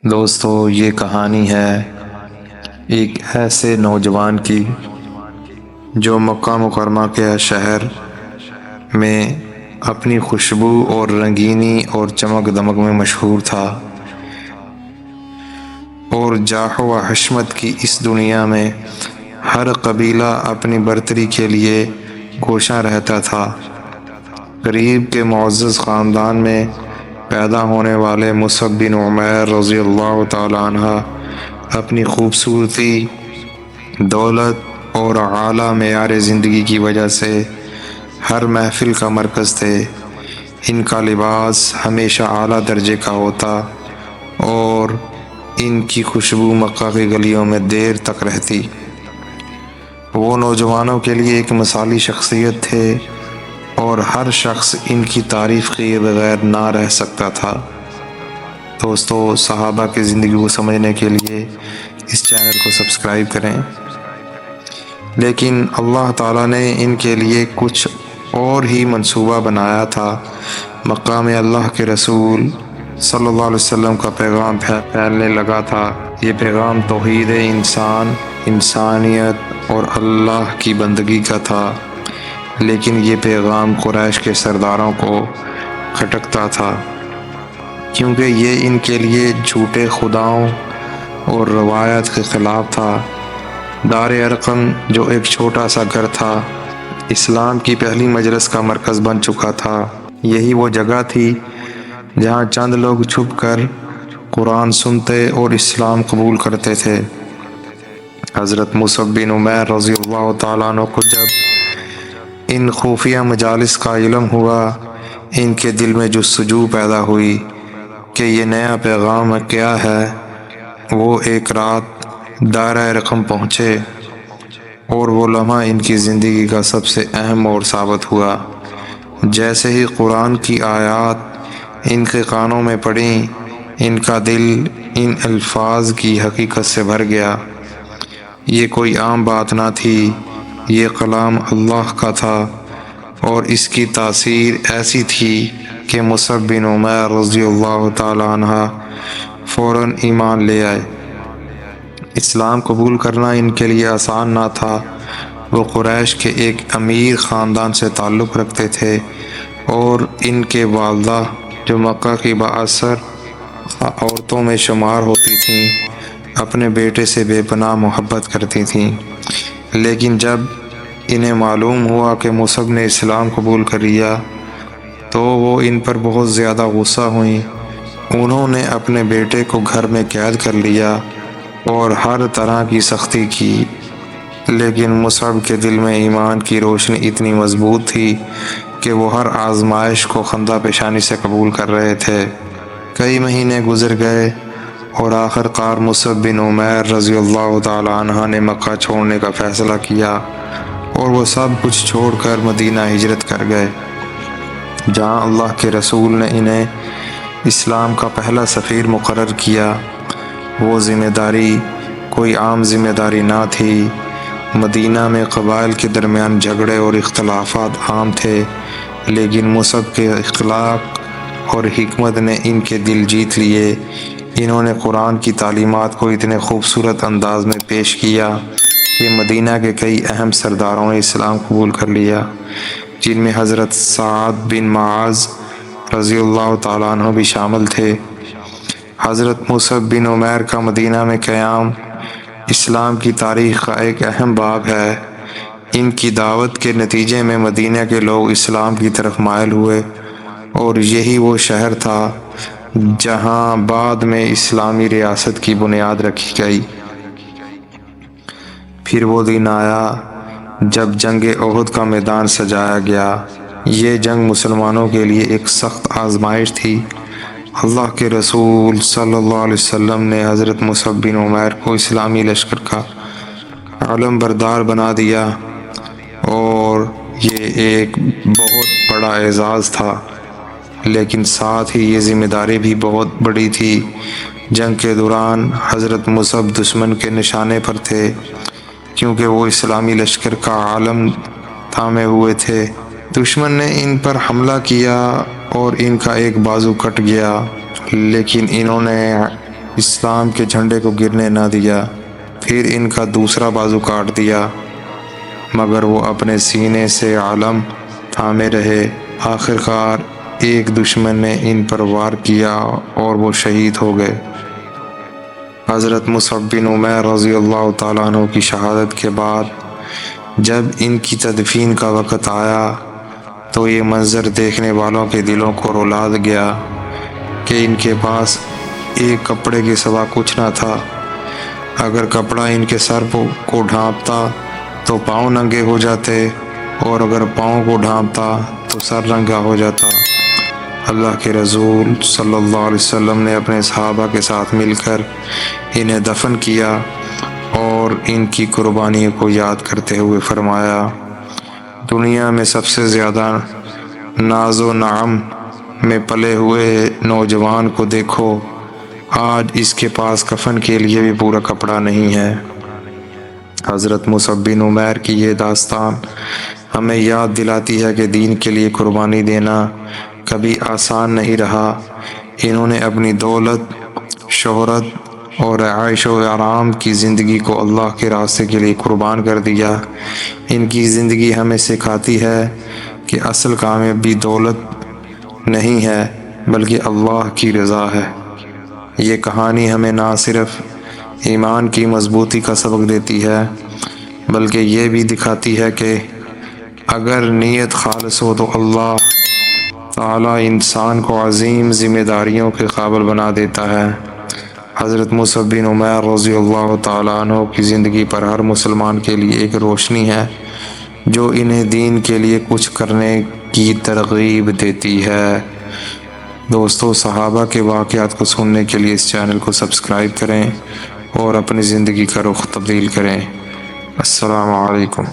دوستو، یہ کہانی ہے ایک ایسے نوجوان کی جو مکہ مکرمہ کے شہر میں اپنی خوشبو اور رنگینی اور چمک دمک میں مشہور تھا، اور جاہ و حشمت کی اس دنیا میں ہر قبیلہ اپنی برتری کے لیے کوشاں رہتا تھا۔ قریب کے معزز خاندان میں پیدا ہونے والے مصعب بن عمیر رضی اللہ تعالی عنہ اپنی خوبصورتی، دولت اور اعلیٰ معیار زندگی کی وجہ سے ہر محفل کا مرکز تھے۔ ان کا لباس ہمیشہ اعلیٰ درجے کا ہوتا اور ان کی خوشبو مکہ کی گلیوں میں دیر تک رہتی۔ وہ نوجوانوں کے لیے ایک مثالی شخصیت تھے اور ہر شخص ان کی تعریف کیے بغیر نہ رہ سکتا تھا۔ دوستو، صحابہ کی زندگی کو سمجھنے کے لیے اس چینل کو سبسکرائب کریں۔ لیکن اللہ تعالیٰ نے ان کے لیے کچھ اور ہی منصوبہ بنایا تھا۔ مکہ میں اللہ کے رسول صلی اللہ علیہ وسلم کا پیغام پھیلنے لگا تھا۔ یہ پیغام توحید انسانیت اور اللہ کی بندگی کا تھا، لیکن یہ پیغام قریش کے سرداروں کو کھٹکتا تھا، کیونکہ یہ ان کے لیے جھوٹے خداؤں اور روایت کے خلاف تھا۔ دار ارقم، جو ایک چھوٹا سا گھر تھا، اسلام کی پہلی مجلس کا مرکز بن چکا تھا۔ یہی وہ جگہ تھی جہاں چند لوگ چھپ کر قرآن سنتے اور اسلام قبول کرتے تھے۔ حضرت مصعب بن عمیر رضی اللہ تعالیٰ عنہ کو جب ان خفیہ مجالس کا علم ہوا، ان کے دل میں جستجو پیدا ہوئی کہ یہ نیا پیغام کیا ہے۔ وہ ایک رات دائرہ ارقم پہنچے اور وہ لمحہ ان کی زندگی کا سب سے اہم موڑ ثابت ہوا۔ جیسے ہی قرآن کی آیات ان کے کانوں میں پڑیں، ان کا دل ان الفاظ کی حقیقت سے بھر گیا۔ یہ کوئی عام بات نہ تھی، یہ کلام اللہ کا تھا، اور اس کی تاثیر ایسی تھی کہ مصعب بن عمیر رضی اللہ تعالی عنہ فوراً ایمان لے آئے۔ اسلام قبول کرنا ان کے لیے آسان نہ تھا۔ وہ قریش کے ایک امیر خاندان سے تعلق رکھتے تھے اور ان کے والدہ، جو مکہ کی بااثر عورتوں میں شمار ہوتی تھیں، اپنے بیٹے سے بے پناہ محبت کرتی تھیں۔ لیکن جب انہیں معلوم ہوا کہ مصعب نے اسلام قبول کر لیا تو وہ ان پر بہت زیادہ غصہ ہوئیں۔ انہوں نے اپنے بیٹے کو گھر میں قید کر لیا اور ہر طرح کی سختی کی، لیکن مصعب کے دل میں ایمان کی روشنی اتنی مضبوط تھی کہ وہ ہر آزمائش کو خندہ پیشانی سے قبول کر رہے تھے۔ کئی مہینے گزر گئے اور آخر کار مصعب بن عمیر رضی اللہ تعالی عنہ نے مکہ چھوڑنے کا فیصلہ کیا اور وہ سب کچھ چھوڑ کر مدینہ ہجرت کر گئے، جہاں اللہ کے رسول نے انہیں اسلام کا پہلا سفیر مقرر کیا۔ وہ ذمہ داری کوئی عام ذمہ داری نہ تھی۔ مدینہ میں قبائل کے درمیان جھگڑے اور اختلافات عام تھے، لیکن مصعب کے اخلاق اور حکمت نے ان کے دل جیت لیے۔ انہوں نے قرآن کی تعلیمات کو اتنے خوبصورت انداز میں پیش کیا کہ مدینہ کے کئی اہم سرداروں نے اسلام قبول کر لیا، جن میں حضرت سعد بن معاذ رضی اللہ تعالیٰ عنہ بھی شامل تھے۔ حضرت مصعب بن عمیر کا مدینہ میں قیام اسلام کی تاریخ کا ایک اہم باب ہے۔ ان کی دعوت کے نتیجے میں مدینہ کے لوگ اسلام کی طرف مائل ہوئے، اور یہی وہ شہر تھا جہاں بعد میں اسلامی ریاست کی بنیاد رکھی گئی۔ پھر وہ دن آیا جب جنگ احد کا میدان سجایا گیا۔ یہ جنگ مسلمانوں کے لیے ایک سخت آزمائش تھی۔ اللہ کے رسول صلی اللہ علیہ وسلم نے حضرت مصعب بن عمیر کو اسلامی لشکر کا علم بردار بنا دیا، اور یہ ایک بہت بڑا اعزاز تھا، لیکن ساتھ ہی یہ ذمہ داری بھی بہت بڑی تھی۔ جنگ کے دوران حضرت مصعب دشمن کے نشانے پر تھے، کیونکہ وہ اسلامی لشکر کا علم تھامے ہوئے تھے۔ دشمن نے ان پر حملہ کیا اور ان کا ایک بازو کٹ گیا، لیکن انہوں نے اسلام کے جھنڈے کو گرنے نہ دیا، پھر ان کا دوسرا بازو کاٹ دیا، مگر وہ اپنے سینے سے علم تھامے رہے۔ آخر کار ایک دشمن نے ان پر وار کیا اور وہ شہید ہو گئے۔ حضرت مصعب بن عمیر رضی اللہ تعالیٰ عنہ کی شہادت کے بعد جب ان کی تدفین کا وقت آیا تو یہ منظر دیکھنے والوں کے دلوں کو رلا گیا کہ ان کے پاس ایک کپڑے کے سوا کچھ نہ تھا۔ اگر کپڑا ان کے سر کو ڈھانپتا تو پاؤں ننگے ہو جاتے، اور اگر پاؤں کو ڈھانپتا تو سر ننگا ہو جاتا۔ اللہ کے رسول صلی اللہ علیہ وسلم نے اپنے صحابہ کے ساتھ مل کر انہیں دفن کیا اور ان کی قربانیوں کو یاد کرتے ہوئے فرمایا، دنیا میں سب سے زیادہ ناز و نعم میں پلے ہوئے نوجوان کو دیکھو، آج اس کے پاس کفن کے لیے بھی پورا کپڑا نہیں ہے۔ حضرت مصعب بن عمیر کی یہ داستان ہمیں یاد دلاتی ہے کہ دین کے لیے قربانی دینا کبھی آسان نہیں رہا۔ انہوں نے اپنی دولت، شہرت اور عیش و آرام کی زندگی کو اللہ کے راستے کے لیے قربان کر دیا۔ ان کی زندگی ہمیں سکھاتی ہے کہ اصل کامیابی دولت نہیں ہے بلکہ اللہ کی رضا ہے۔ یہ کہانی ہمیں نہ صرف ایمان کی مضبوطی کا سبق دیتی ہے بلکہ یہ بھی دکھاتی ہے کہ اگر نیت خالص ہو تو اللہ تعالیٰ انسان کو عظیم ذمہ داریوں کے قابل بنا دیتا ہے۔ حضرت مصعب بن عمیر رضی اللہ تعالیٰ عنہ کی زندگی پر ہر مسلمان کے لیے ایک روشنی ہے جو انہیں دین کے لیے کچھ کرنے کی ترغیب دیتی ہے۔ دوستو، صحابہ کے واقعات کو سننے کے لیے اس چینل کو سبسکرائب کریں اور اپنی زندگی کا رخ تبدیل کریں۔ السلام علیکم۔